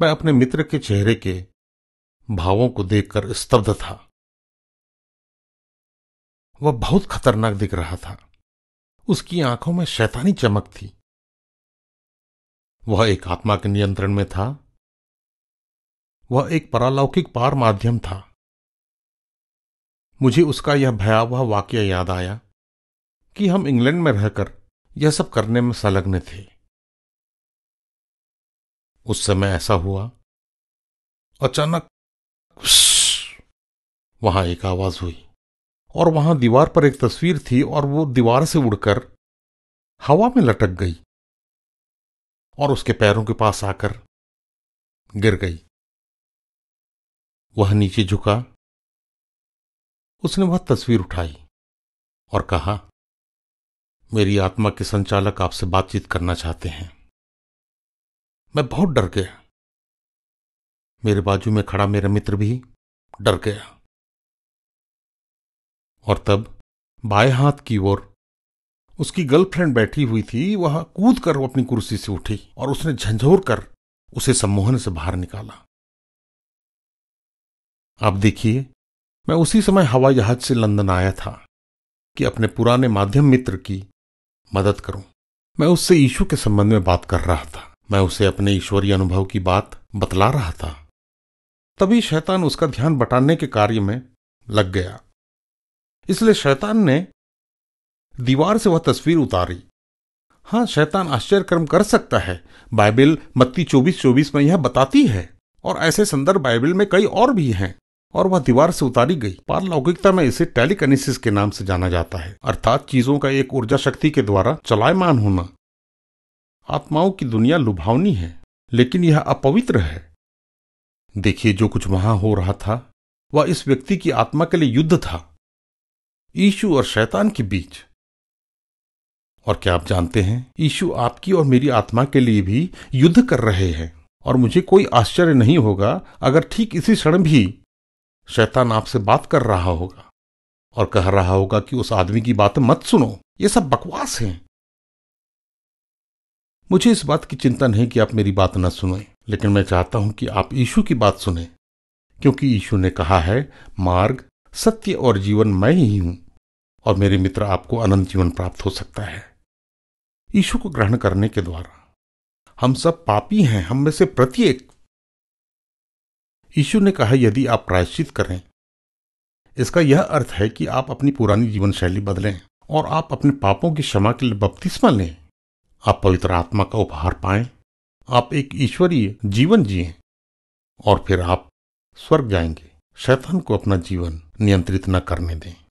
मैं अपने मित्र के चेहरे के भावों को देखकर स्तब्ध था। वह बहुत खतरनाक दिख रहा था। उसकी आंखों में शैतानी चमक थी। वह एक आत्मा के नियंत्रण में था। वह एक परालौकिक पार माध्यम था। मुझे उसका यह भयावह वाकया याद आया कि हम इंग्लैंड में रहकर यह सब करने में संलग्न थे। उस समय ऐसा हुआ, अचानक वहां एक आवाज हुई और वहां दीवार पर एक तस्वीर थी और वो दीवार से उड़कर हवा में लटक गई और उसके पैरों के पास आकर गिर गई। वह नीचे झुका। उसने वह तस्वीर उठाई और कहा, मेरी आत्मा के संचालक आपसे बातचीत करना चाहते हैं। मैं बहुत डर गया। मेरे बाजू में खड़ा मेरा मित्र भी डर गया। और तब बाएं हाथ की ओर उसकी गर्लफ्रेंड बैठी हुई थी। वह कूद कर वो अपनी कुर्सी से उठी और उसने झंझोर कर उसे सम्मोहन से बाहर निकाला। आप देखिए, मैं उसी समय हवाई जहाज से लंदन आया था कि अपने पुराने माध्यम मित्र की मदद करूं। मैं उससे यीशु के संबंध में बात कर रहा था। मैं उसे अपने ईश्वरीय अनुभव की बात बतला रहा था। तभी शैतान उसका ध्यान बटाने के कार्य में लग गया। इसलिए शैतान ने दीवार से वह तस्वीर उतारी। हां, शैतान आश्चर्य कर्म कर सकता है। बाइबल मत्ती 24:24 में यह बताती है और ऐसे संदर्भ बाइबल में कई और भी हैं। और वह दीवार से उतारी गई। पारलौकिकता में इसे टेलीकिनेसिस के नाम से जाना जाता है, अर्थात चीजों का एक ऊर्जा शक्ति के द्वारा चलायमान होना। आत्माओं की दुनिया लुभावनी है, लेकिन यह अपवित्र है। देखिए, जो कुछ वहां हो रहा था वह इस व्यक्ति की आत्मा के लिए युद्ध था, यीशु और शैतान के बीच। और क्या आप जानते हैं, यीशु आपकी और मेरी आत्मा के लिए भी युद्ध कर रहे हैं। और मुझे कोई आश्चर्य नहीं होगा अगर ठीक इसी क्षण भी शैतान आपसे बात कर रहा होगा और कह रहा होगा कि उस आदमी की बातें मत सुनो, ये सब बकवास है। मुझे इस बात की चिंता नहीं कि आप मेरी बात न सुने, लेकिन मैं चाहता हूं कि आप यीशु की बात सुने, क्योंकि यीशु ने कहा है, मार्ग, सत्य और जीवन मैं ही हूं और मेरे मित्र, आपको अनंत जीवन प्राप्त हो सकता है यीशु को ग्रहण करने के द्वारा। हम सब पापी हैं, हम में से प्रत्येक। यीशु ने कहा, यदि आप प्रायश्चित करें, इसका यह अर्थ है कि आप अपनी पुरानी जीवन शैली बदलें और आप अपने पापों की क्षमा के लिए बपतिस्मा लें। आप पवित्र आत्मा का उपहार पाएं, आप एक ईश्वरीय जीवन जिएं और फिर आप स्वर्ग जाएंगे। शैतान को अपना जीवन नियंत्रित न करने दें।